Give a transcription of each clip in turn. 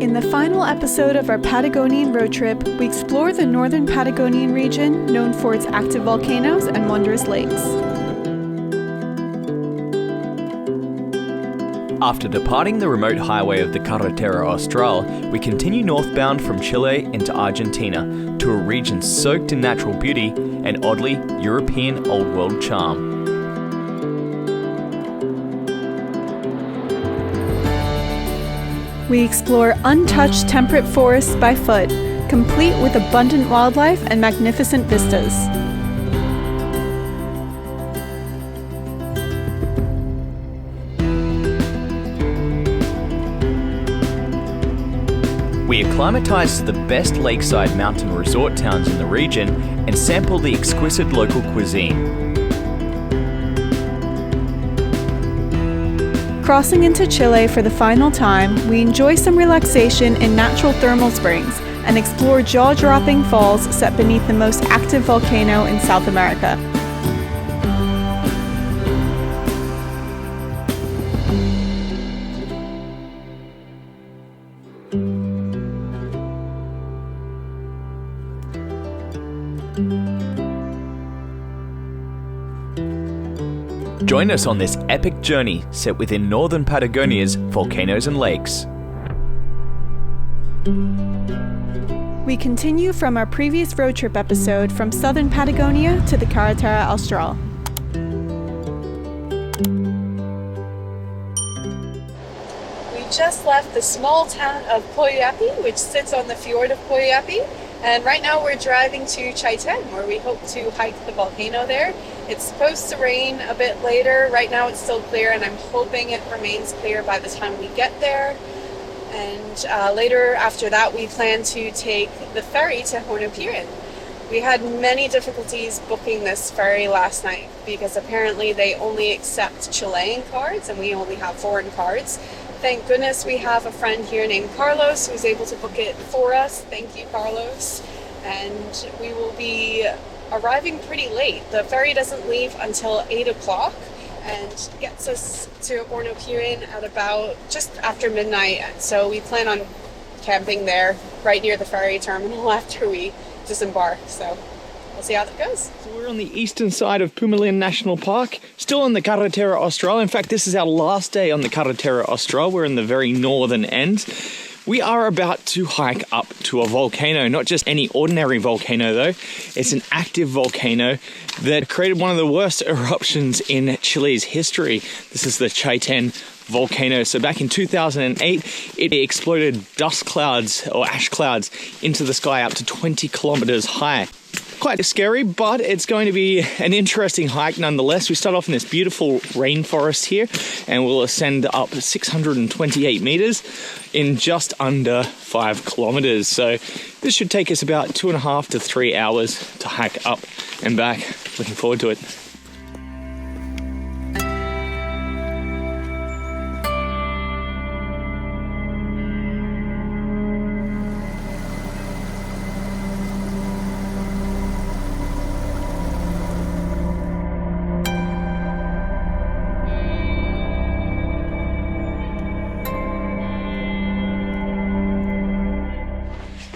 In the final episode of our Patagonian road trip, we explore the northern Patagonian region, known for its active volcanoes and wondrous lakes. After departing the remote highway of the Carretera Austral, we continue northbound from Chile into Argentina to a region soaked in natural beauty and oddly European old world charm. We explore untouched temperate forests by foot, complete with abundant wildlife and magnificent vistas. We acclimatise to the best lakeside mountain resort towns in the region and sample the exquisite local cuisine. Crossing into Chile for the final time, we enjoy some relaxation in natural thermal springs and explore jaw-dropping falls set beneath the most active volcano in South America. Join us on this epic journey set within northern Patagonia's volcanoes and lakes. We continue from our previous road trip episode from southern Patagonia to the Carretera Austral. We just left the small town of Huapi, which sits on the fjord of Huapi, and right now we're driving to Chaiten, where we hope to hike the volcano there. It's supposed to rain a bit later. Right now it's still clear, and I'm hoping it remains clear by the time we get there. And later after that, we plan to take the ferry to Hornopirén. We had many difficulties booking this ferry last night because apparently they only accept Chilean cards and we only have foreign cards. Thank goodness we have a friend here named Carlos who's able to book it for us. Thank you, Carlos. And we will be arriving pretty late. The ferry doesn't leave until 8 o'clock and gets us to Hornopirén at about just after midnight. So we plan on camping there right near the ferry terminal after we disembark. So we'll see how that goes. So we're on the eastern side of Pucón National Park, still on the Carretera Austral. In fact, this is our last day on the Carretera Austral. We're in the very northern end. We are about to hike up to a volcano, not just any ordinary volcano though. It's an active volcano that created one of the worst eruptions in Chile's history. This is the Chaiten volcano. So back in 2008, it exploded dust clouds or ash clouds into the sky up to 20 kilometers high. Quite scary, but it's going to be an interesting hike nonetheless. We start off in this beautiful rainforest here and we'll ascend up 628 meters in just under 5 kilometers. So this should take us about 2.5 to 3 hours to hike up and back. Looking forward to it.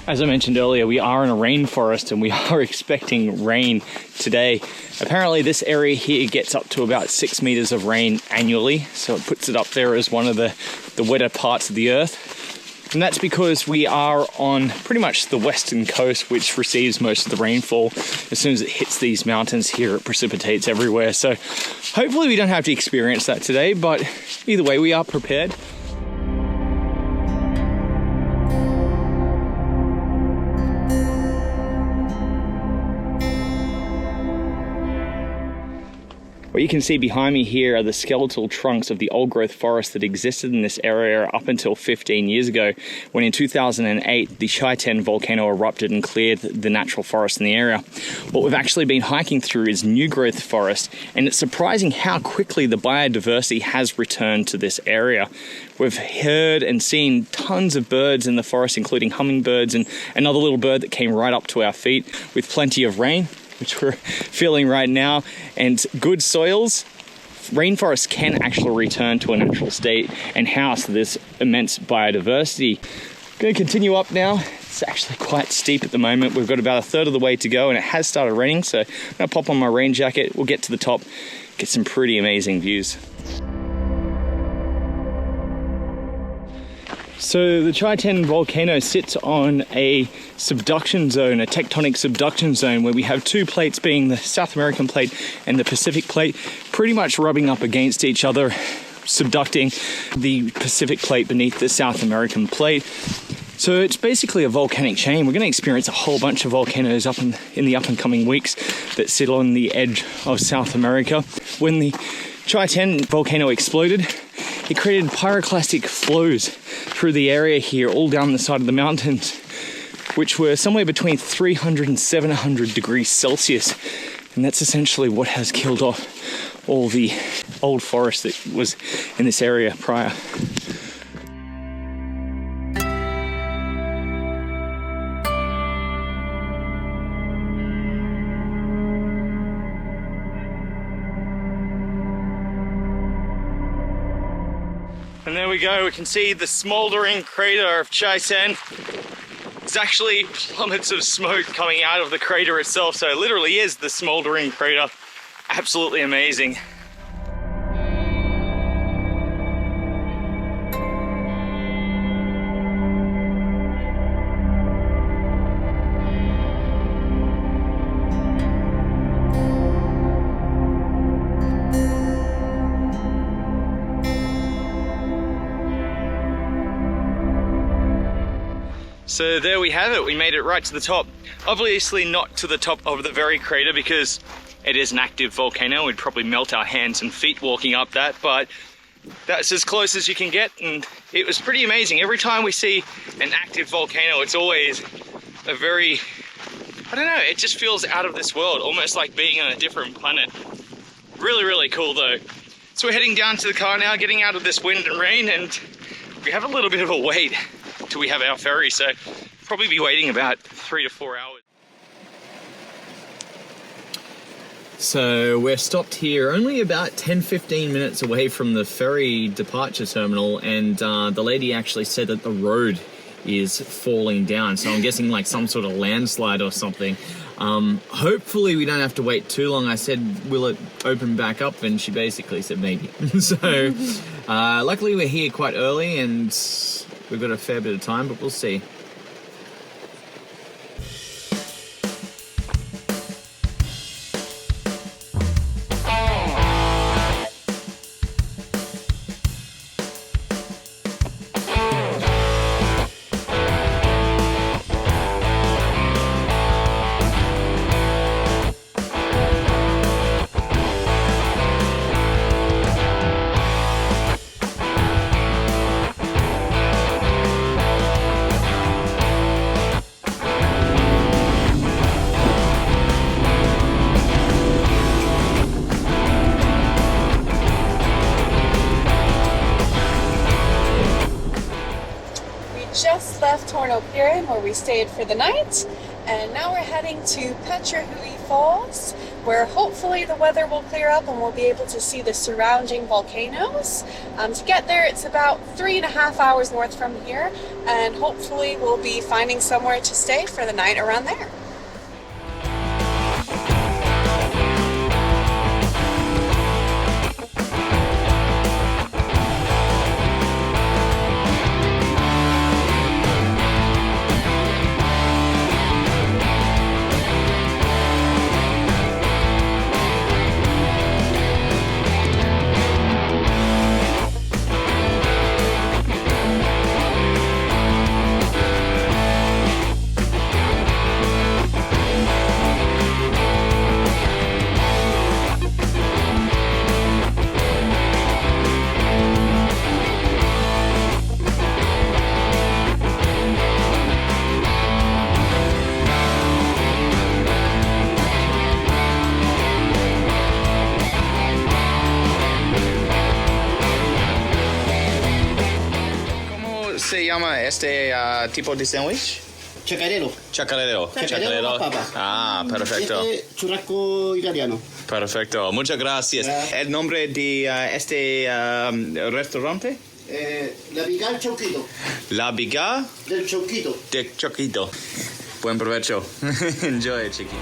As I mentioned earlier, we are in a rainforest and we are expecting rain today. Apparently this area here gets up to about 6 meters of rain annually, so it puts it up there as one of the wetter parts of the earth. And that's because we are on pretty much the western coast, which receives most of the rainfall. As soon as it hits these mountains here, it precipitates everywhere. So hopefully we don't have to experience that today, but either way, we are prepared. What you can see behind me here are the skeletal trunks of the old-growth forest that existed in this area up until 15 years ago, when in 2008 the Chaiten volcano erupted and cleared the natural forest in the area. What we've actually been hiking through is new-growth forest, and it's surprising how quickly the biodiversity has returned to this area. We've heard and seen tons of birds in the forest, including hummingbirds and another little bird that came right up to our feet, with plenty of rain, which we're feeling right now, and good soils. Rainforests can actually return to a natural state and house this immense biodiversity. Going to continue up now. It's actually quite steep at the moment. We've got about a third of the way to go and it has started raining, so I'm going to pop on my rain jacket. We'll get to the top, get some pretty amazing views. So the Chaiten volcano sits on a subduction zone, a tectonic subduction zone, where we have two plates, being the South American plate and the Pacific plate, pretty much rubbing up against each other, subducting the Pacific plate beneath the South American plate. So it's basically a volcanic chain. We're going to experience a whole bunch of volcanoes in the up and coming weeks that sit on the edge of South America. When the Chaiten volcano exploded, it created pyroclastic flows through the area here, all down the side of the mountains, which were somewhere between 300 and 700 degrees Celsius. And that's essentially what has killed off all the old forest that was in this area prior. And there we go, we can see the smouldering crater of Chaiten. There's actually plummets of smoke coming out of the crater itself, so it literally is the smouldering crater. Absolutely amazing. So there we have it, we made it right to the top. Obviously not to the top of the very crater because it is an active volcano. We'd probably melt our hands and feet walking up that, but that's as close as you can get, and it was pretty amazing. Every time we see an active volcano, it's always a very, I don't know, it just feels out of this world, almost like being on a different planet. Really, really cool though. So we're heading down to the car now, getting out of this wind and rain, and we have a little bit of a wait till we have our ferry, so probably be waiting about 3 to 4 hours. So we're stopped here only about 10-15 minutes away from the ferry departure terminal, and the lady actually said that the road is falling down, so I'm guessing like some sort of landslide or something. Hopefully we don't have to wait too long. I said, will it open back up? And she basically said maybe. So luckily we're here quite early and we've got a fair bit of time, but we'll see. Just left Hornopirén, where we stayed for the night, and now we're heading to Petrohué Falls, where hopefully the weather will clear up and we'll be able to see the surrounding volcanoes. To get there, it's about 3.5 hours north from here, and hopefully we'll be finding somewhere to stay for the night around there. Se llama este tipo de sándwich? Chacarero. Chacarero. Chacarero con papa. Ah, perfecto. Este churrasco italiano. Perfecto, muchas gracias. ¿El nombre de este restaurante? La Pical Chauquito. La Biga Del Choquito. de Chiquito. Buen provecho. Enjoy, Chiqui.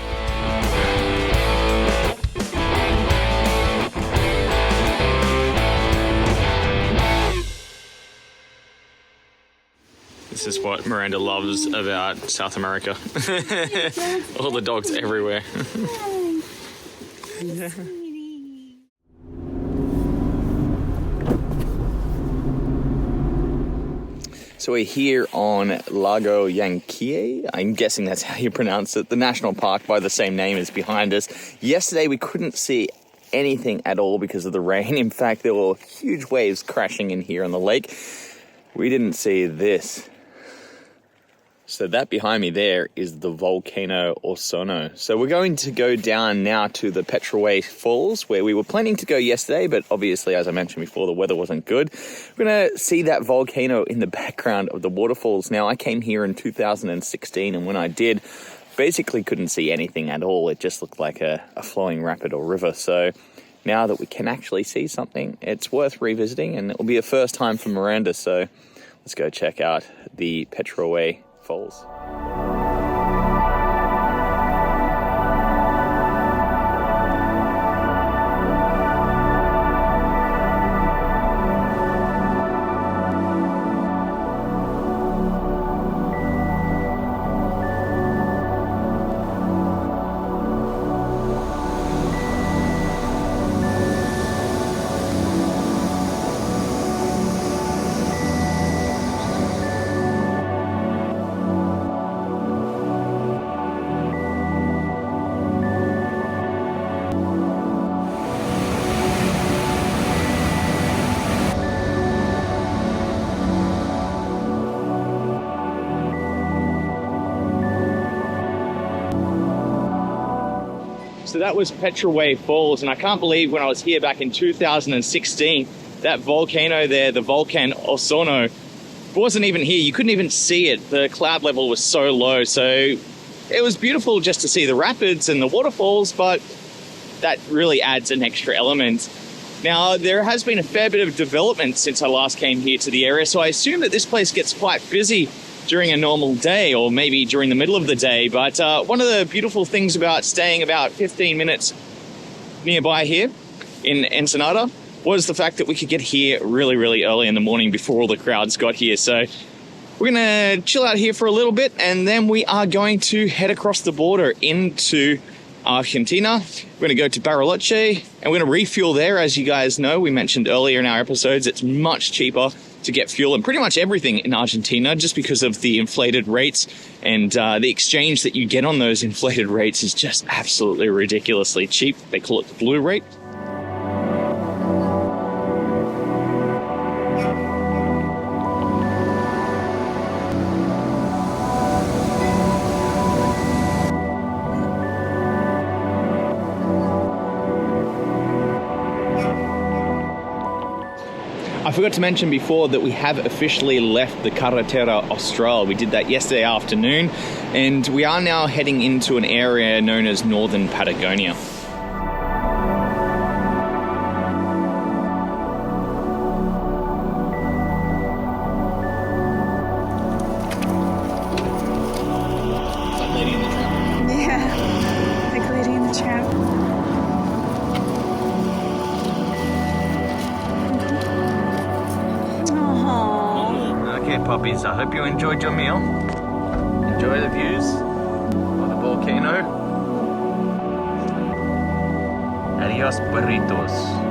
This is what Miranda loves about South America. All the dogs everywhere. So we're here on Lago Llanquihe. I'm guessing that's how you pronounce it. The national park by the same name is behind us. Yesterday we couldn't see anything at all because of the rain. In fact, there were huge waves crashing in here on the lake. We didn't see this. So that behind me there is the Volcano Osorno. So we're going to go down now to the Petrohué Falls, where we were planning to go yesterday, but obviously, as I mentioned before, the weather wasn't good. We're going to see that volcano in the background of the waterfalls. Now, I came here in 2016, and when I did, basically couldn't see anything at all. It just looked like a flowing rapid or river. So now that we can actually see something, it's worth revisiting, and it will be a first time for Miranda. So let's go check out the Petrohué Falls. So that was Petrohué Falls, and I can't believe when I was here back in 2016, that volcano there, the Volcan Osorno, wasn't even here. You couldn't even see it. The cloud level was so low. So it was beautiful just to see the rapids and the waterfalls, but that really adds an extra element. Now, there has been a fair bit of development since I last came here to the area, so I assume that this place gets quite busy during a normal day, or maybe during the middle of the day. But one of the beautiful things about staying about 15 minutes nearby here in Ensenada was the fact that we could get here really, really early in the morning before all the crowds got here. So we're gonna chill out here for a little bit, and then we are going to head across the border into Argentina. We're going to go to Bariloche, and we're going to refuel there. As you guys know, we mentioned earlier in our episodes, it's much cheaper to get fuel and pretty much everything in Argentina just because of the inflated rates, and the exchange that you get on those inflated rates is just absolutely ridiculously cheap. They call it the blue rate. I forgot to mention before that we have officially left the Carretera Austral. We did that yesterday afternoon, and we are now heading into an area known as Northern Patagonia. Yeah, like Lady in the Tramp. Okay, puppies, I hope you enjoyed your meal. Enjoy the views of the volcano. Adios, burritos.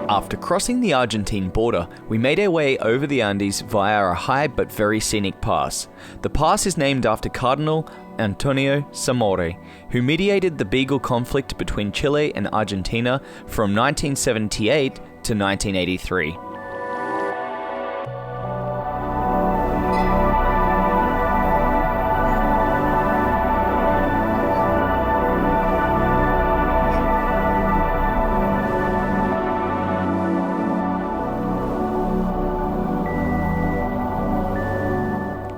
After crossing the Argentine border, we made our way over the Andes via a high but very scenic pass. The pass is named after Cardinal Antonio Samoré, who mediated the Beagle conflict between Chile and Argentina from 1978 to 1983.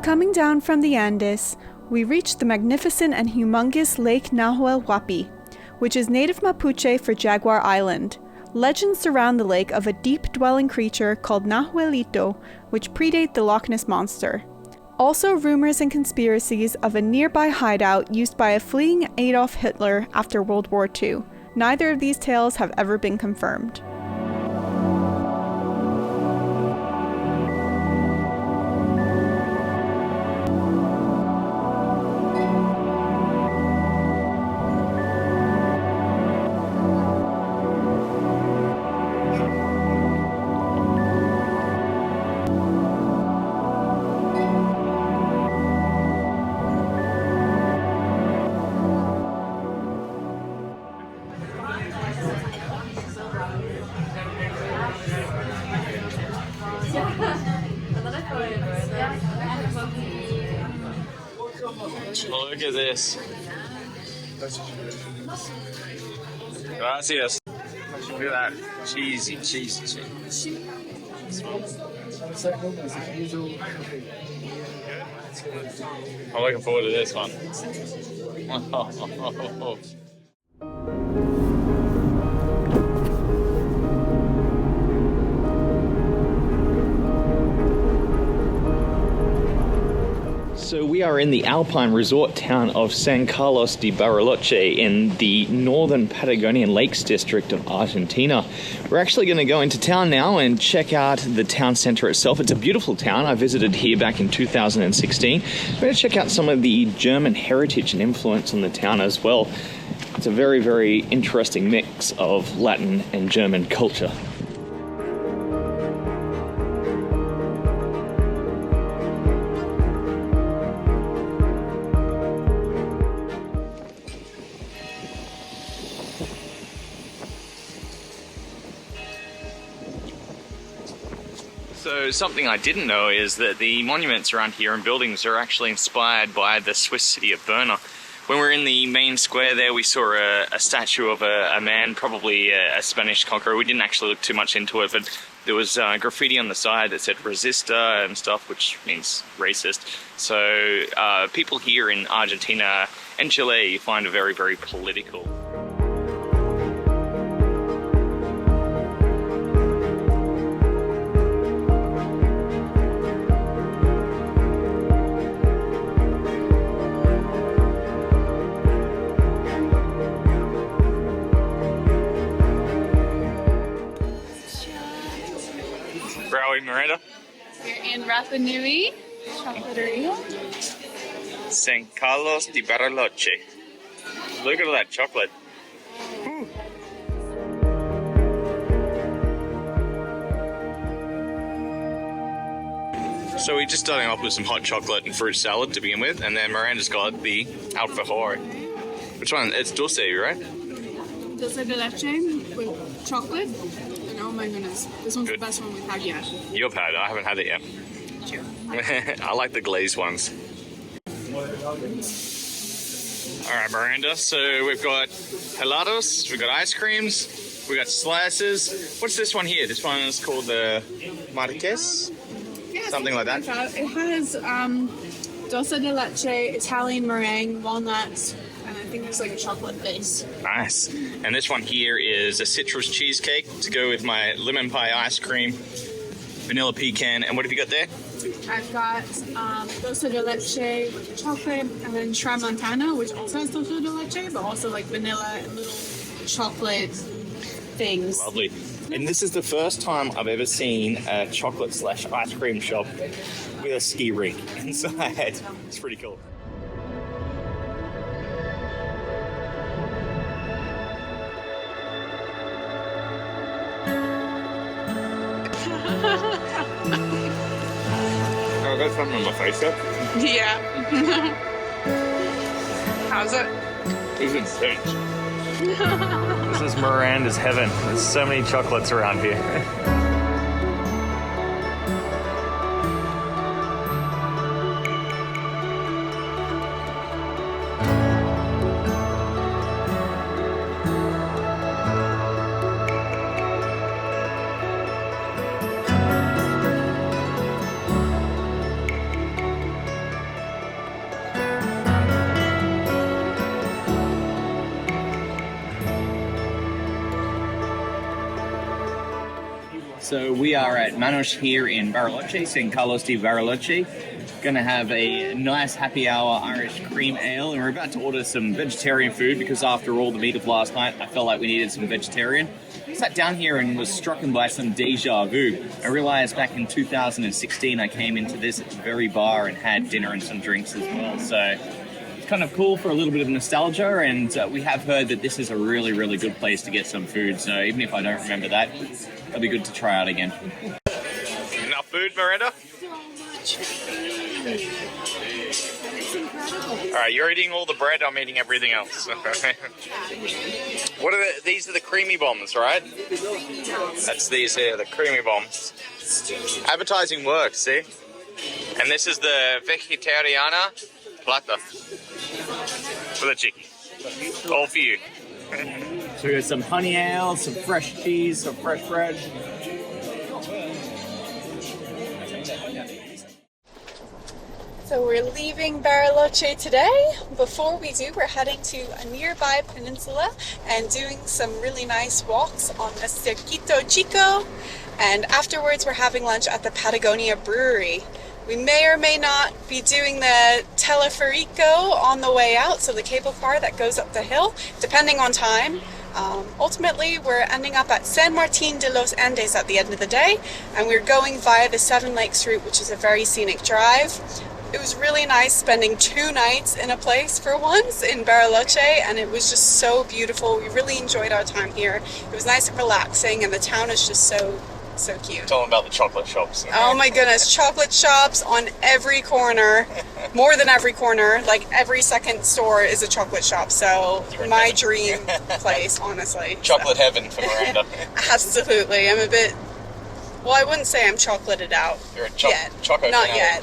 Coming down from the Andes, we reached the magnificent and humongous Lake Nahuel Huapi, which is native Mapuche for Jaguar Island. Legends surround the lake of a deep-dwelling creature called Nahuelito, which predate the Loch Ness Monster. Also rumors and conspiracies of a nearby hideout used by a fleeing Adolf Hitler after World War II. Neither of these tales have ever been confirmed. Oh, look at this. Gracias. Look at that. Cheesy. I'm looking forward to this one. So we are in the alpine resort town of San Carlos de Bariloche in the northern Patagonian Lakes district of Argentina. We're actually going to go into town now and check out the town center itself. It's a beautiful town. I visited here back in 2016. We're going to check out some of the German heritage and influence on the town as well. It's a very, very interesting mix of Latin and German culture. So something I didn't know is that the monuments around here and buildings are actually inspired by the Swiss city of Berna. When we were in the main square there, we saw a statue of a man, probably a Spanish conqueror. We didn't actually look too much into it, but there was graffiti on the side that said resista and stuff, which means racist. So people here in Argentina and Chile you find are very, very political. Where are we, Miranda? We're in Rapa Nui Chocolateria. San Carlos de Bariloche. Look at all that chocolate. Ooh. So we're just starting off with some hot chocolate and fruit salad to begin with, and then Miranda's got the alfajor. Which one? It's dulce, right? Dulce de leche with chocolate. And oh my goodness, this one's the best one we've had yet. You've had it, I haven't had it yet. Sure. I like the glazed ones. Alright, Miranda, so we've got helados, we've got ice creams, we've got slices. What's this one here? This one is called the Marquez? Yeah, something like that. It has dulce de leche, Italian meringue, walnuts, and I think there's like a chocolate base. Nice. And this one here is a citrus cheesecake to go with my lemon pie ice cream, vanilla pecan, and what have you got there? I've got dulce de leche with chocolate, and then tramontana, which also has dulce de leche, but also like vanilla and little chocolate things. Lovely. And this is the first time I've ever seen a chocolate/ice cream shop with a ski rink inside. It's pretty cool. I got something on my face up. Yeah. How's it? It's insane. This is Miranda's heaven. There's so many chocolates around here. So we are at Manos here in Bariloche, San Carlos de Bariloche. Gonna have a nice happy hour Irish cream ale, and we're about to order some vegetarian food because after all the meat of last night, I felt like we needed some vegetarian. Sat down here and was struck by some deja vu. I realized back in 2016 I came into this very bar and had dinner and some drinks as well. So it's kind of cool for a little bit of nostalgia, and we have heard that this is a really, really good place to get some food. So even if I don't remember that, it'll be good to try out again. Enough food, Miranda? So much food. It's incredible. All right, you're eating all the bread. I'm eating everything else. What are these? Are the creamy bombs, right? That's these here, the creamy bombs. Advertising works, see? And this is the vegetariana plata for the chicky. All for you. So we got some honey ale, some fresh cheese, some fresh bread. So we're leaving Bariloche today. Before we do, we're heading to a nearby peninsula and doing some really nice walks on the Circuito Chico. And afterwards, we're having lunch at the Patagonia brewery. We may or may not be doing the teleferico on the way out, so the cable car that goes up the hill, depending on time. Ultimately, we're ending up at San Martín de Los Andes at the end of the day, and we're going via the Seven Lakes route, which is a very scenic drive. It was really nice spending 2 nights in a place for once in Bariloche, and it was just so beautiful. We really enjoyed our time here. It was nice and relaxing, and the town is just so cute. Tell them about the chocolate shops. Oh my goodness, chocolate shops on every corner, more than every corner, like every second store is a chocolate shop, so my dream place, honestly. Chocolate heaven for Miranda. Absolutely, I'm a bit, well, I wouldn't say I'm chocolated out You're a yet, not yet.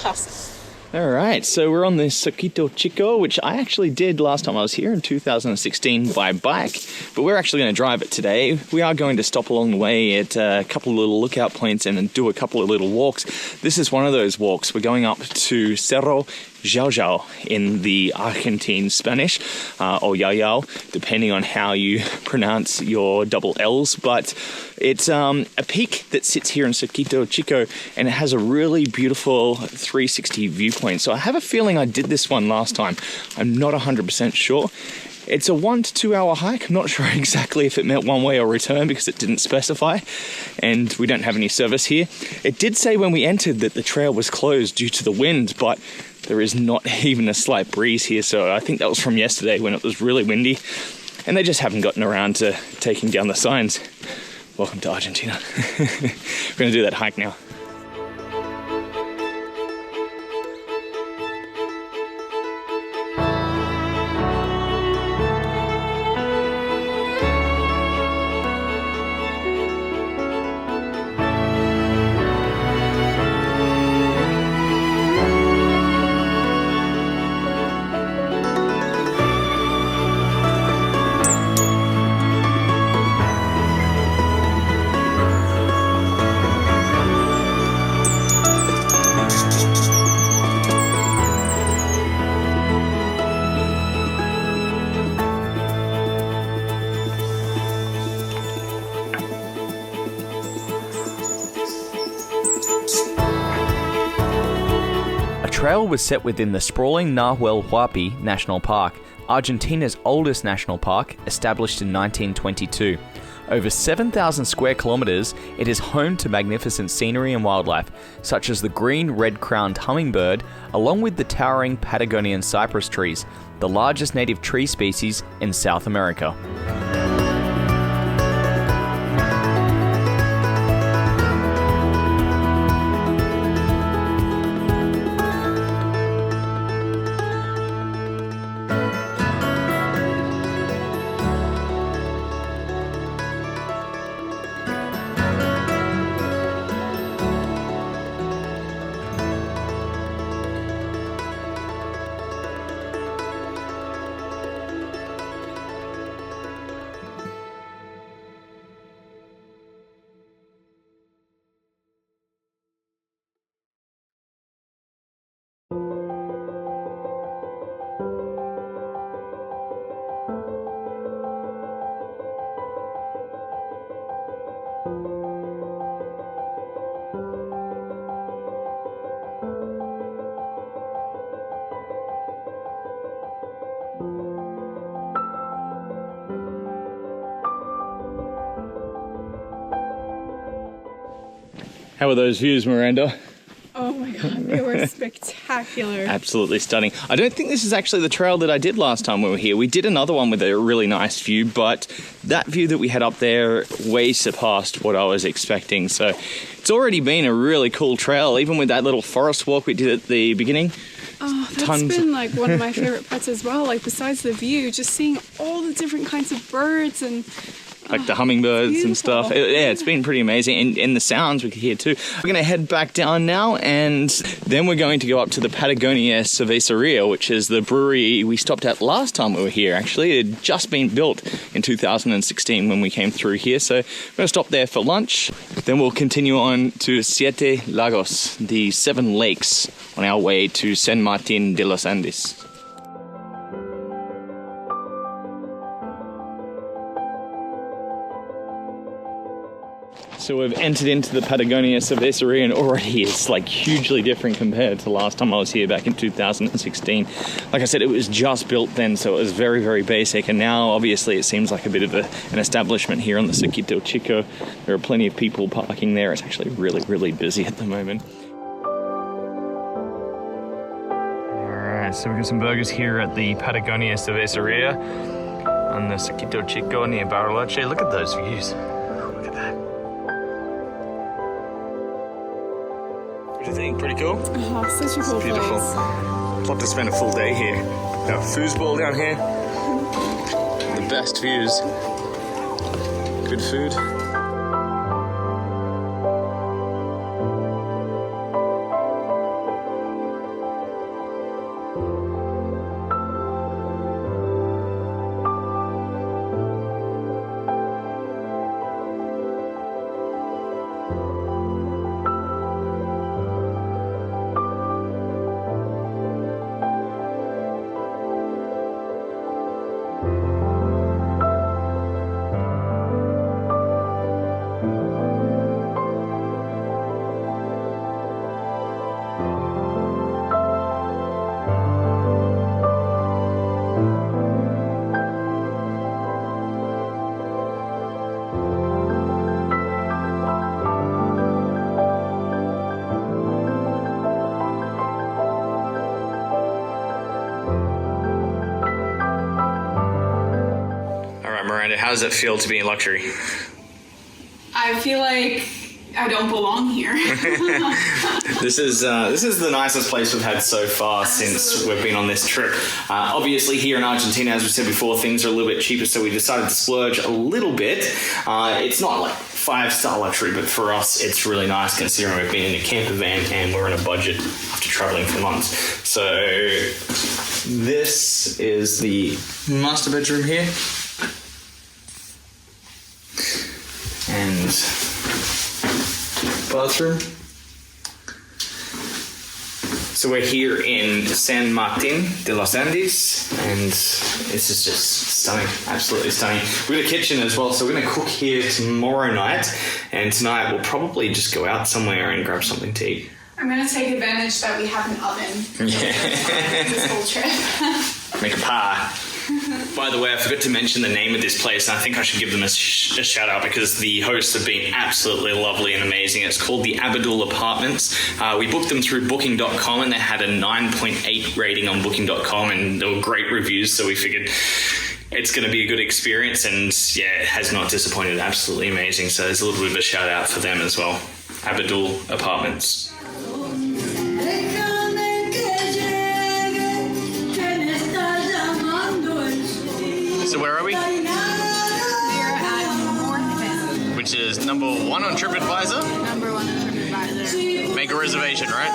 Awesome. All right, so we're on the Circuito Chico, which I actually did last time I was here in 2016 by bike, but we're actually going to drive it today. We are going to stop along the way at a couple of little lookout points and then do a couple of little walks. This is one of those walks. We're going up to Cerro Xiao in the Argentine Spanish, or Yao, depending on how you pronounce your double L's, but it's a peak that sits here in Circuito Chico, and it has a really beautiful 360 viewpoint. So I have a feeling I did this one last time. I'm not 100% sure. It's a 1 to 2 hour hike. I'm not sure exactly if it meant one way or return because it didn't specify, and we don't have any service here. It did say when we entered that the trail was closed due to the wind, but there is not even a slight breeze here, so I think that was from yesterday when it was really windy, and they just haven't gotten around to taking down the signs. Welcome to Argentina. We're going to do that hike now. The trail was set within the sprawling Nahuel Huapi National Park, Argentina's oldest national park, established in 1922. Over 7,000 square kilometers, it is home to magnificent scenery and wildlife, such as the green red-crowned hummingbird, along with the towering Patagonian cypress trees, the largest native tree species in South America. How are those views, Miranda? Oh my god, they were spectacular. Absolutely stunning. I don't think this is actually the trail that I did last time we were here. We did another one with a really nice view, but that view that we had up there way surpassed what I was expecting. So it's already been a really cool trail, even with that little forest walk we did at the beginning. Oh, that's been like one of my favorite parts as well. Like besides the view, just seeing all the different kinds of birds and like the hummingbirds and stuff. beautiful. Yeah, it's been pretty amazing. And the sounds we could hear too. We're going to head back down now, and then we're going to go up to the Patagonia Cerveceria, which is the brewery we stopped at last time we were here, actually. It had just been built in 2016 when we came through here. So we're going to stop there for lunch. Then we'll continue on to Siete Lagos, the 7 lakes, on our way to San Martín de los Andes. So we've entered into the Patagonia Cerveceria, and already it's like hugely different compared to last time I was here back in 2016. Like I said, it was just built then, so it was very, very basic. And now obviously it seems like a bit of an establishment here on the Circuito Chico. There are plenty of people parking there. It's actually really, really busy at the moment. Alright, so we've got some burgers here at the Patagonia Cerveceria on the Circuito Chico near Bariloche. Look at those views. Look at that. What do you think? Pretty cool? Oh, such a cool Beautiful. place. I'd love to spend a full day here. Got foosball down here. The best views. Good food. Miranda, how does it feel to be in luxury? I feel like I don't belong here. This is the nicest place we've had so far since we've been on this trip. Obviously here in Argentina, as we said before, things are a little bit cheaper, so we decided to splurge a little bit. It's not like 5-star luxury, but for us it's really nice considering we've been in a camper van and we're on a budget after traveling for months. So this is the master bedroom here. And bathroom. So we're here in San Martín de los Andes, and this is just stunning, absolutely stunning. We've got a kitchen as well, so we're going to cook here tomorrow night, and tonight we'll probably just go out somewhere and grab something to eat. I'm going to take advantage that we have an oven this whole trip. Make a pie. By the way, I forgot to mention the name of this place, and I think I should give them a shout out because the hosts have been absolutely lovely and amazing. It's called the Abadul Apartments. We booked them through Booking.com, and they had a 9.8 rating on Booking.com, and they were great reviews, so we figured it's going to be a good experience, and yeah, it has not disappointed. Absolutely amazing. So there's a little bit of a shout out for them as well. Abadul Apartments. So where are we? We are at North Bend. Which is number 1 on TripAdvisor. Number 1 on TripAdvisor. Make a reservation, right?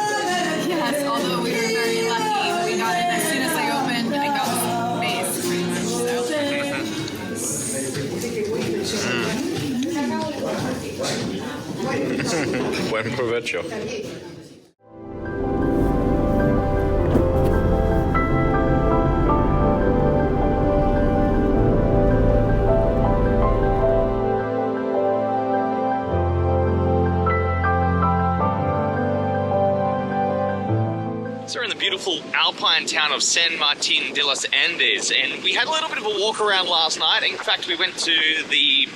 Yes, although we were very lucky. We got in as soon as I opened. I got space pretty much. So. Buen provecho. alpine town of San Martín de Los Andes, and we had a little bit of a walk around last night. In fact, we went to the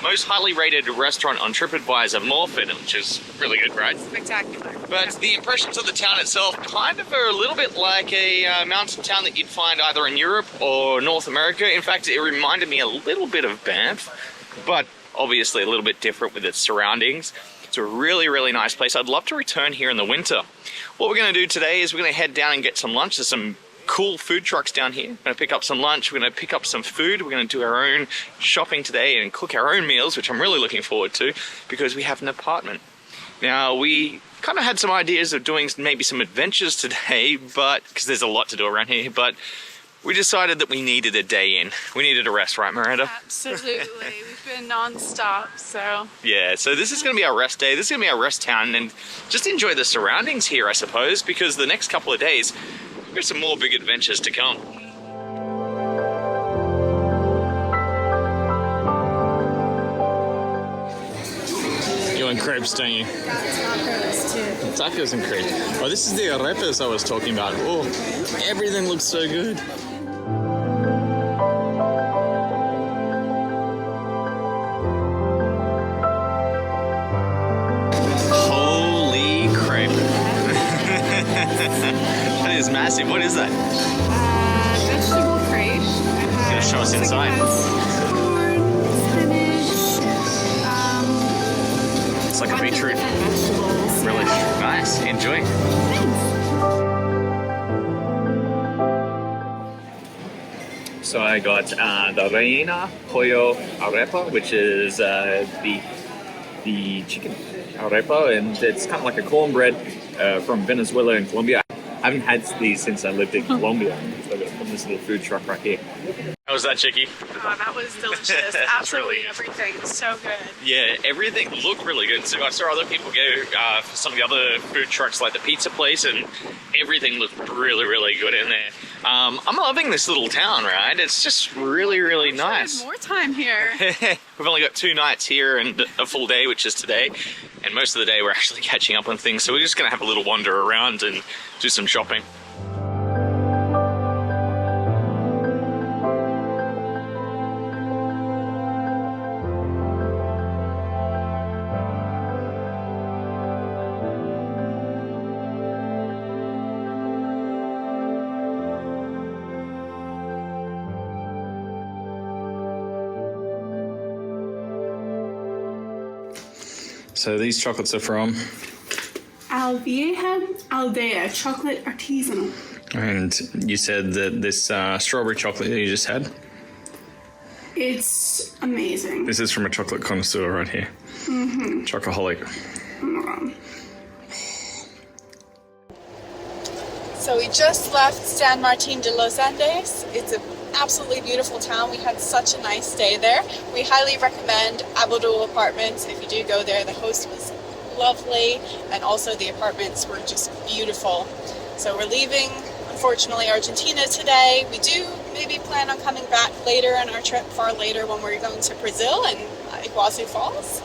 most highly rated restaurant on TripAdvisor, Morfin, which is really good, right? Spectacular. But the impressions of the town itself kind of are a little bit like a mountain town that you'd find either in Europe or North America. In fact, it reminded me a little bit of Banff, but obviously a little bit different with its surroundings. It's a really, really nice place. I'd love to return here in the winter. What we're going to do today is we're going to head down and get some lunch. There's some cool food trucks down here. We're going to pick up some lunch. We're going to pick up some food. We're going to do our own shopping today and cook our own meals, which I'm really looking forward to because we have an apartment. Now, we kind of had some ideas of doing maybe some adventures today, but because there's a lot to do around here, but we decided that we needed a day in. We needed a rest, right, Miranda? Absolutely. We've been non-stop, so. Yeah, so this is going to be our rest day. This is going to be our rest town, and just enjoy the surroundings here, I suppose, because the next couple of days, we've got some more big adventures to come. You want crepes, don't you? Tacos too. Tacos and crepes. Oh, this is the arepas I was talking about. Oh, everything looks so good. Holy crepe. That is massive. What is that? Vegetable crepe. Gonna show us inside. Corn, spinach, It's like a beetroot. vegetables. Really nice. Enjoy. So I got the reina pollo arepa, which is the chicken arepa, and it's kind of like a cornbread from Venezuela and Colombia. I haven't had these since I lived in Colombia, so I'm going to put this little food truck right here. How was that, Chicky? Oh, that was delicious. Absolutely everything. So good. Yeah, everything looked really good. So I saw other people go for some of the other food trucks like the pizza place, and everything looked really, really good in there. I'm loving this little town, right? It's just really, really nice. More time here. We've only got 2 nights here and a full day, which is today. And most of the day we're actually catching up on things. So we're just going to have a little wander around and do some shopping. So these chocolates are from? Alvieja Aldea chocolate artisanal. And you said that this strawberry chocolate that you just had? It's amazing. This is from a chocolate connoisseur right here. Mm-hmm. Chocoholic. So we just left San Martín de Los Andes. It's an absolutely beautiful town. We had such a nice day there. We highly recommend Abodul Apartments. If you do go there, the host was lovely, and also the apartments were just beautiful. So we're leaving, unfortunately, Argentina today. We do maybe plan on coming back later on our trip, far later, when we're going to Brazil and Iguazu Falls.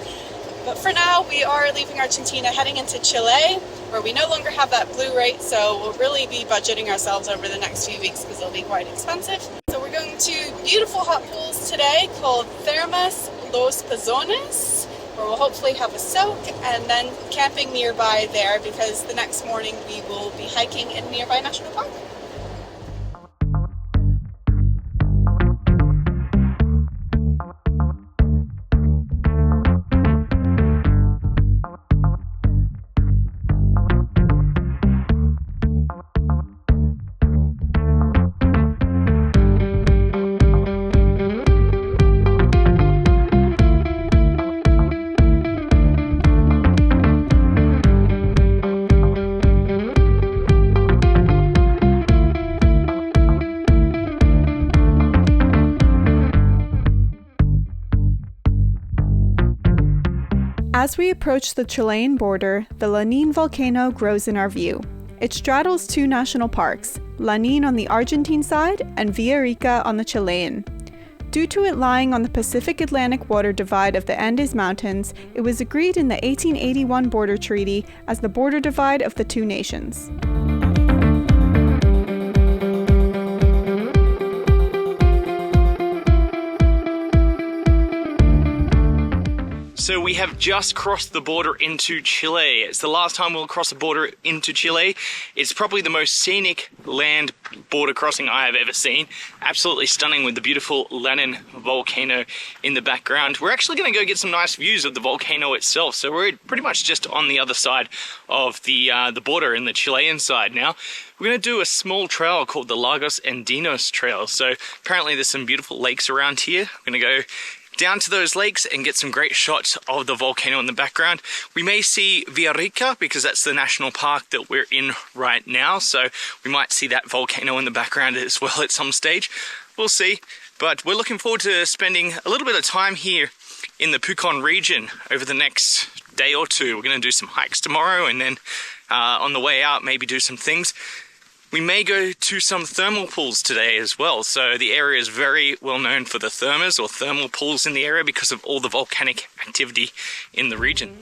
But for now, we are leaving Argentina, heading into Chile, where we no longer have that blue rate, so we'll really be budgeting ourselves over the next few weeks because it'll be quite expensive. So we're going to beautiful hot pools today called Termas Los Pazones, where we'll hopefully have a soak, and then camping nearby there because the next morning we will be hiking in nearby national park. As we approach the Chilean border, the Lanín volcano grows in our view. It straddles 2 national parks, Lanín on the Argentine side and Villarrica on the Chilean. Due to it lying on the Pacific-Atlantic water divide of the Andes Mountains, it was agreed in the 1881 border treaty as the border divide of the 2 nations. So we have just crossed the border into Chile. It's the last time we'll cross the border into Chile. It's probably the most scenic land border crossing I have ever seen. Absolutely stunning with the beautiful Lanín volcano in the background. We're actually going to go get some nice views of the volcano itself. So we're pretty much just on the other side of the border in the Chilean side now. We're going to do a small trail called the Lagos Andinos Trail. So apparently there's some beautiful lakes around here. We're going to go down to those lakes and get some great shots of the volcano in the background. We may see Villarrica because that's the national park that we're in right now. So we might see that volcano in the background as well at some stage. We'll see. But we're looking forward to spending a little bit of time here in the Pucón region over the next day or two. We're going to do some hikes tomorrow and then on the way out maybe do some things. We may go to some thermal pools today as well. So the area is very well known for the thermas or thermal pools in the area because of all the volcanic activity in the region.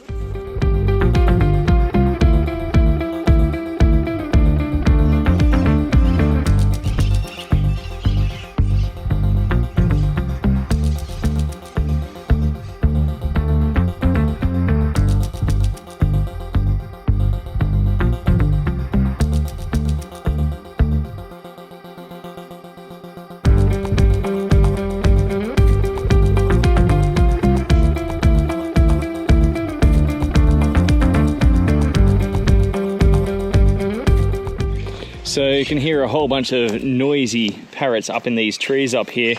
So you can hear a whole bunch of noisy parrots up in these trees up here.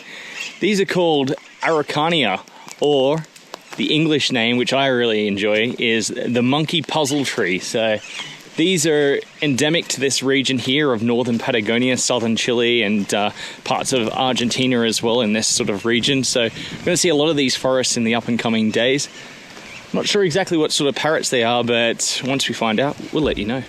These are called Araucania, or the English name, which I really enjoy, is the monkey puzzle tree. So these are endemic to this region here of northern Patagonia, southern Chile, and parts of Argentina as well in this sort of region. So we're going to see a lot of these forests in the up and coming days. I'm not sure exactly what sort of parrots they are, but once we find out, we'll let you know.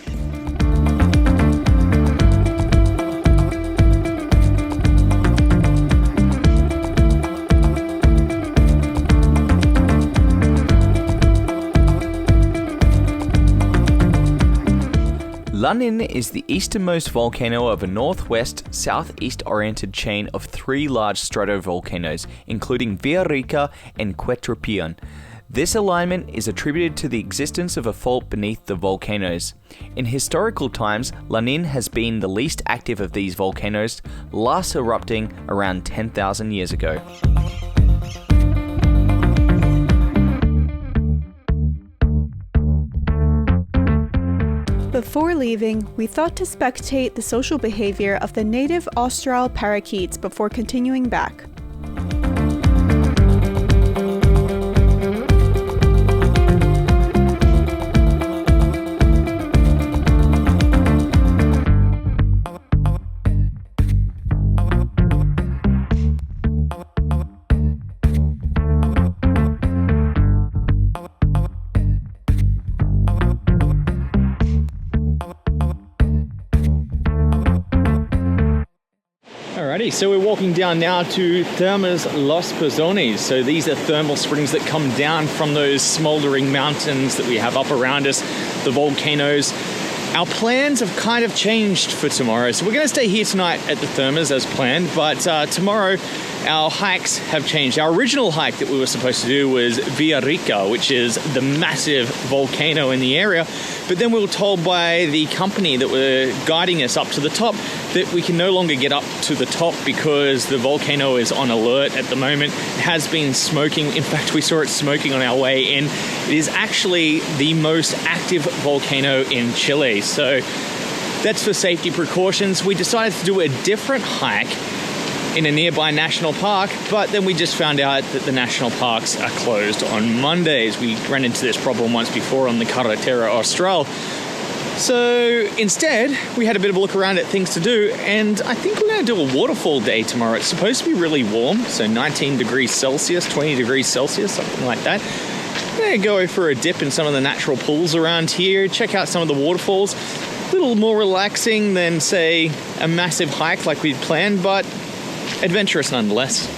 Lanín is the easternmost volcano of a northwest-southeast oriented chain of 3 large stratovolcanoes, including Villarrica and Hornopirén. This alignment is attributed to the existence of a fault beneath the volcanoes. In historical times, Lanín has been the least active of these volcanoes, last erupting around 10,000 years ago. Before leaving, we thought to spectate the social behavior of the native Austral parakeets before continuing back. So we're walking down now to Termas Los Pezones. So these are thermal springs that come down from those smouldering mountains that we have up around us, the volcanoes. Our plans have kind of changed for tomorrow. So we're going to stay here tonight at the Termas as planned, but tomorrow our hikes have changed. Our original hike that we were supposed to do was Villarrica, which is the massive volcano in the area. But then we were told by the company that were guiding us up to the top that we can no longer get up to the top because the volcano is on alert at the moment. It has been smoking. In fact, we saw it smoking on our way in. It is actually the most active volcano in Chile. So that's for safety precautions. We decided to do a different hike in a nearby national park, but then we just found out that the national parks are closed on Mondays. We ran into this problem once before on the Carretera Austral. So instead, we had a bit of a look around at things to do, and I think we're going to do a waterfall day tomorrow. It's supposed to be really warm, so 19 degrees Celsius, 20 degrees Celsius, something like that. I'm going to go for a dip in some of the natural pools around here, check out some of the waterfalls. A little more relaxing than, say, a massive hike like we'd planned, but adventurous nonetheless.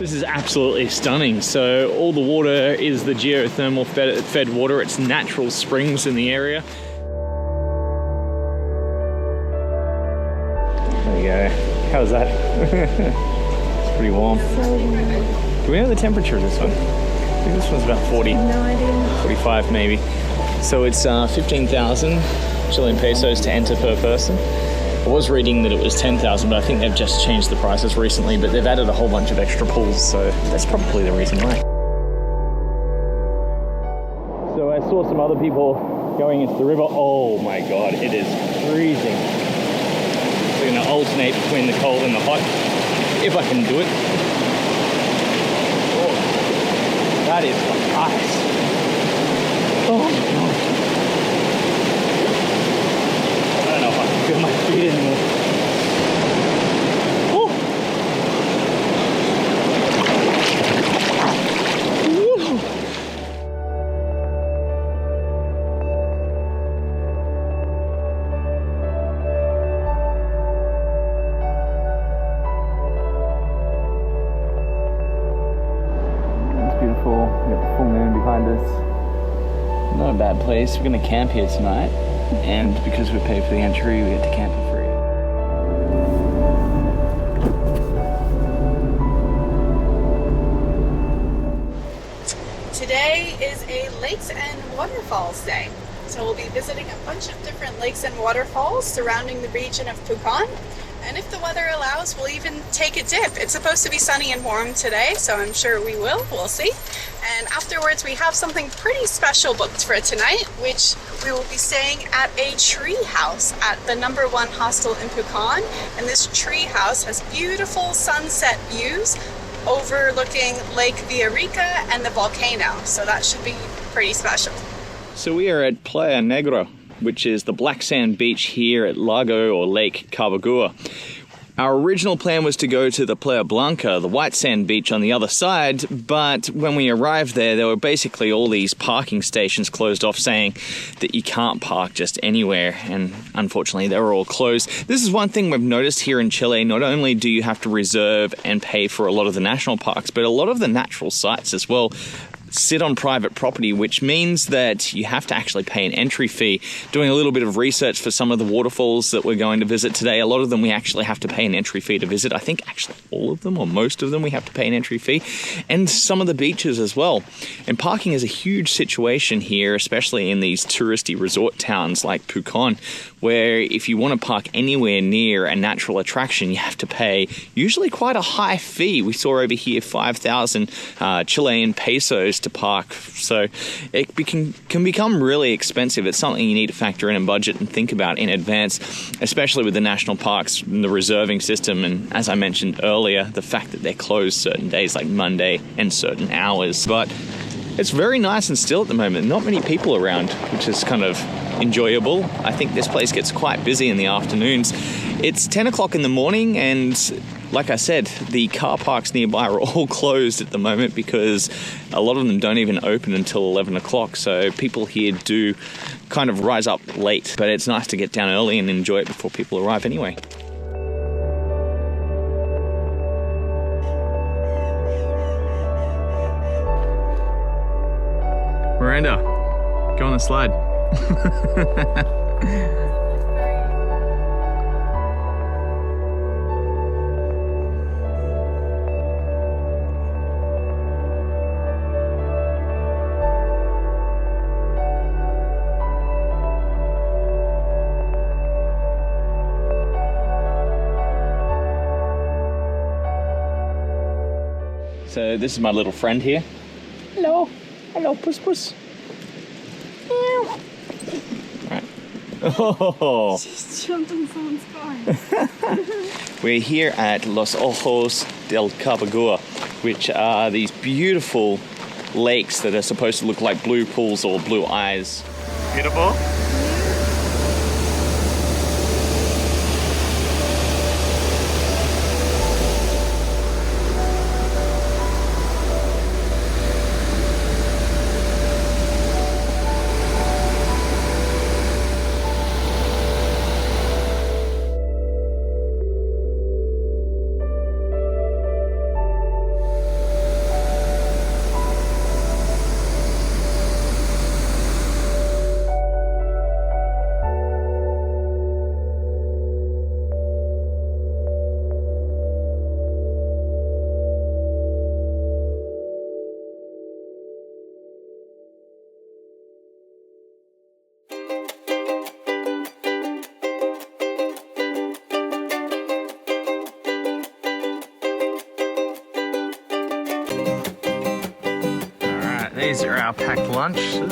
This is absolutely stunning. So all the water is the geothermal fed water. It's natural springs in the area. There you go. How's that? It's pretty warm. Do we know the temperature of this one? I think this one's about 40. No idea. 45 maybe. So it's 15,000 Chilean pesos to enter per person. I was reading that it was 10,000, but I think they've just changed the prices recently, but they've added a whole bunch of extra pools, so that's probably the reason why. So I saw some other people going into the river. Oh my God, it is freezing. So I'm gonna alternate between the cold and the hot, if I can do it. Oh, that is ice. Oh my God. I don't know if I can feel my feet anymore. Oh. Woo. It's beautiful. We got the full moon behind us. Not a bad place. We're going to camp here tonight, and because we pay for the entry, we get to camp for free. Today is a lakes and waterfalls day. So we'll be visiting a bunch of different lakes and waterfalls surrounding the region of Pucón. And if the weather allows, we'll even take a dip. It's supposed to be sunny and warm today, so I'm sure we will. We'll see. And afterwards, we have something pretty special booked for tonight, which we will be staying at a tree house at the #1 hostel in Pucón. And this tree house has beautiful sunset views overlooking Lake Villarrica and the volcano. So that should be pretty special. So we are at Playa Negra, which is the black sand beach here at Lago or Lake Carbagua. Our original plan was to go to the Playa Blanca, the white sand beach on the other side, but when we arrived there were basically all these parking stations closed off saying that you can't park just anywhere, and unfortunately they were all closed. This is one thing we've noticed here in Chile. Not only do you have to reserve and pay for a lot of the national parks, but a lot of the natural sites as well sit on private property, which means that you have to actually pay an entry fee. Doing a little bit of research for some of the waterfalls that we're going to visit today, a lot of them we actually have to pay an entry fee to visit. I think actually all of them or most of them we have to pay an entry fee, and some of the beaches as well. And parking is a huge situation here, especially in these touristy resort towns like Pucón, where if you want to park anywhere near a natural attraction, you have to pay usually quite a high fee. We saw over here 5,000 Chilean pesos to park, so it can become really expensive. It's something you need to factor in and budget and think about in advance, especially with the national parks and the reserving system, and as I mentioned earlier, the fact that they're closed certain days like Monday and certain hours. But it's very nice and still at the moment. Not many people around, which is kind of enjoyable. I think this place gets quite busy in the afternoons. It's 10 o'clock in the morning, and like I said, the car parks nearby are all closed at the moment because a lot of them don't even open until 11 o'clock. So people here do kind of rise up late, but it's nice to get down early and enjoy it before people arrive anyway. Miranda, go on the slide. So this is my little friend here. Hello. Hello, puss puss. Right. Oh. Just jumped in someone's car. We're here at Los Ojos del Carbagua, which are these beautiful lakes that are supposed to look like blue pools or blue eyes. Beautiful. these are our packed lunches.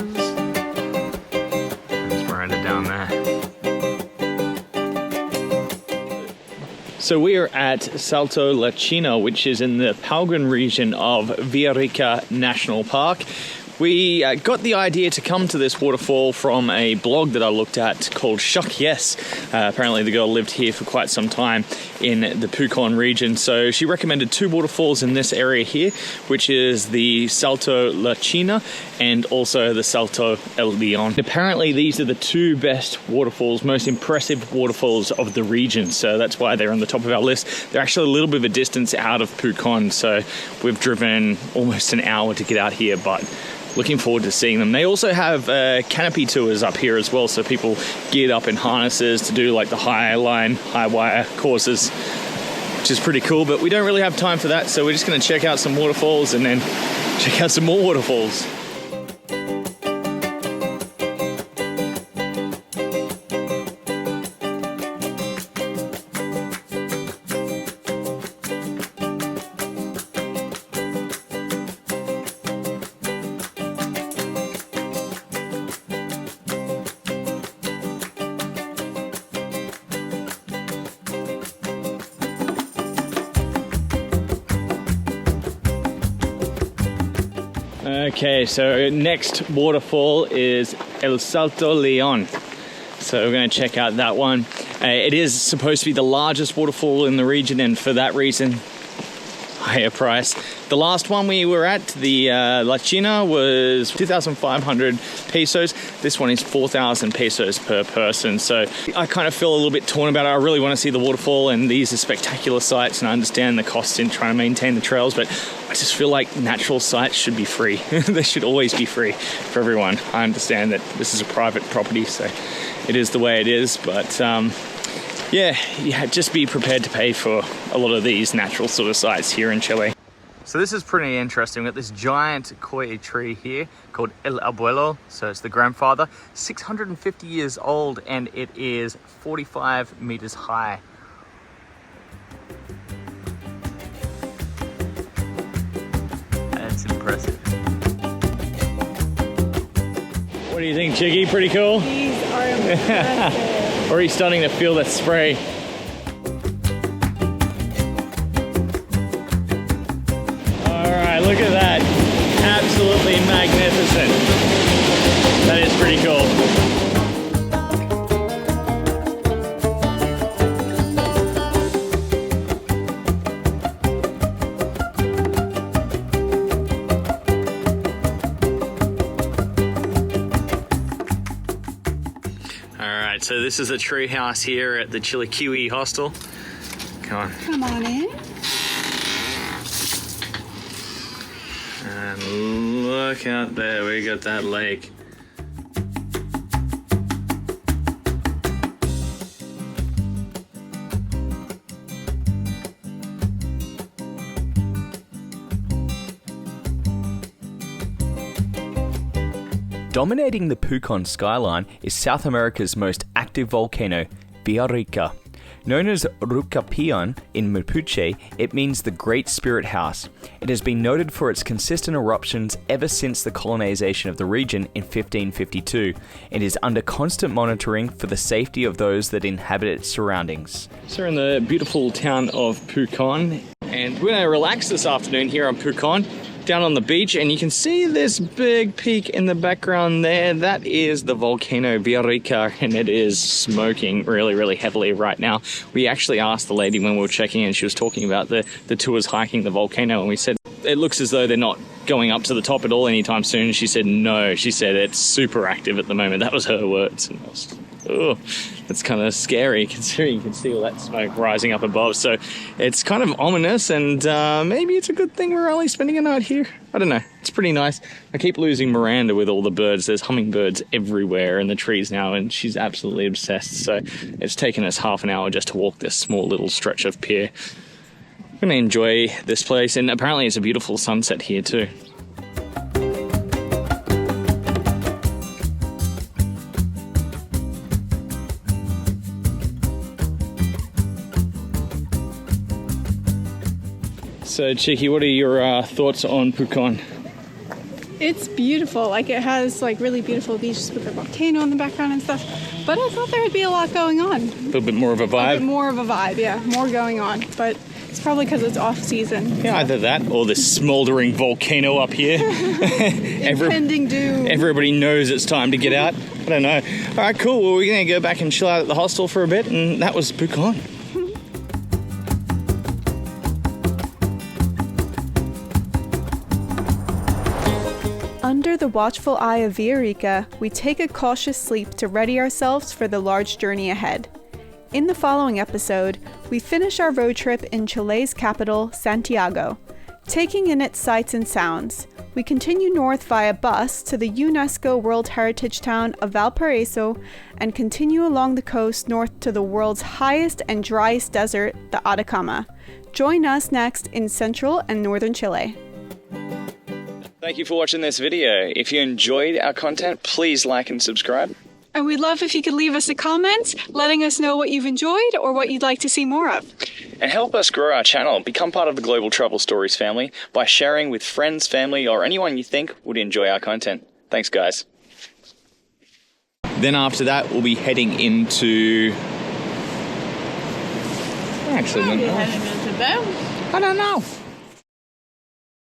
There's Miranda down there. So we are at Salto La China, which is in the Pucón region of Villarrica National Park. We got the idea to come to this waterfall from a blog that I looked at called Shuck Yes. Apparently the girl lived here for quite some time in the Pucón region. So she recommended two waterfalls in this area here, which is the Salto La China and also the Salto El León. Apparently these are the two best waterfalls, most impressive waterfalls of the region. So that's why they're on the top of our list. They're actually a little bit of a distance out of Pucón. So we've driven almost an hour to get out here, but looking forward to seeing them. They also have canopy tours up here as well, so people geared up in harnesses to do like the high line, high wire courses, which is pretty cool, but we don't really have time for that, so we're just going to check out some waterfalls and then check out some more waterfalls. Okay, so next waterfall is El Salto León. So we're going to check out that one. It is supposed to be the largest waterfall in the region, and for that reason, higher price. The last one we were at, the La China, was 2,500 pesos. This one is 4,000 pesos per person. So I kind of feel a little bit torn about it. I really want to see the waterfall, and these are spectacular sites, and I understand the costs in trying to maintain the trails, but I just feel like natural sites should be free. They should always be free for everyone. I understand that this is a private property, so it is the way it is, but yeah, just be prepared to pay for a lot of these natural sort of sites here in Chile. So this is pretty interesting. We've got this giant koi tree here called El Abuelo, so it's the grandfather, 650 years old, and it is 45 meters high. That's impressive. What do you think, Chicky? Pretty cool? These are impressive. Or are you starting to feel that spray? Alright, look at that. Absolutely magnificent. That is pretty cool. So this is a tree house here at the Chiliquiwi hostel. Come on. Come on in. And look out there, we got that lake. Dominating the Pucón skyline is South America's most active volcano, Villarrica. Known as Rucapion in Mapuche, it means the Great Spirit House. It has been noted for its consistent eruptions ever since the colonization of the region in 1552, and is under constant monitoring for the safety of those that inhabit its surroundings. So we're in the beautiful town of Pucón, and we're going to relax this afternoon here on Pucón, down on the beach, and you can see this big peak in the background there. That is the volcano Villarrica, and it is smoking really, really heavily right now. We actually asked the lady when we were checking in, she was talking about the tours hiking the volcano, and we said, it looks as though they're not going up to the top at all anytime soon. And she said, no, she said it's super active at the moment. That was her words. And I was, oh, that's kind of scary considering you can see all that smoke rising up above. So it's kind of ominous, and maybe it's a good thing we're only spending a night here. I don't know. It's pretty nice. I keep losing Miranda with all the birds. There's hummingbirds everywhere in the trees now, and she's absolutely obsessed. So it's taken us half an hour just to walk this small little stretch of pier. I'm going to enjoy this place, and apparently it's a beautiful sunset here too. So, Chicky, what are your thoughts on Pucón? It's beautiful. Like, it has like really beautiful beaches with a volcano in the background and stuff. But I thought there would be a lot going on. A little bit more of a A bit vibe. more of a vibe, yeah. More going on. But it's probably because it's off season. Yeah, either that or this smouldering volcano up here. Impending doom. Everybody knows it's time to get out. I don't know. All right, cool. Well, we're going to go back and chill out at the hostel for a bit, and that was Pucón. Under the watchful eye of Villarrica, we take a cautious sleep to ready ourselves for the large journey ahead. In the following episode, we finish our road trip in Chile's capital, Santiago, taking in its sights and sounds. We continue north via bus to the UNESCO World Heritage town of Valparaiso and continue along the coast north to the world's highest and driest desert, the Atacama. Join us next in central and northern Chile. Thank you for watching this video. If you enjoyed our content, please like and subscribe. And we'd love if you could leave us a comment letting us know what you've enjoyed or what you'd like to see more of. And help us grow our channel. Become part of the Global Travel Stories family by sharing with friends, family, or anyone you think would enjoy our content. Thanks, guys. Then after that, we'll be heading into... Actually, I don't know.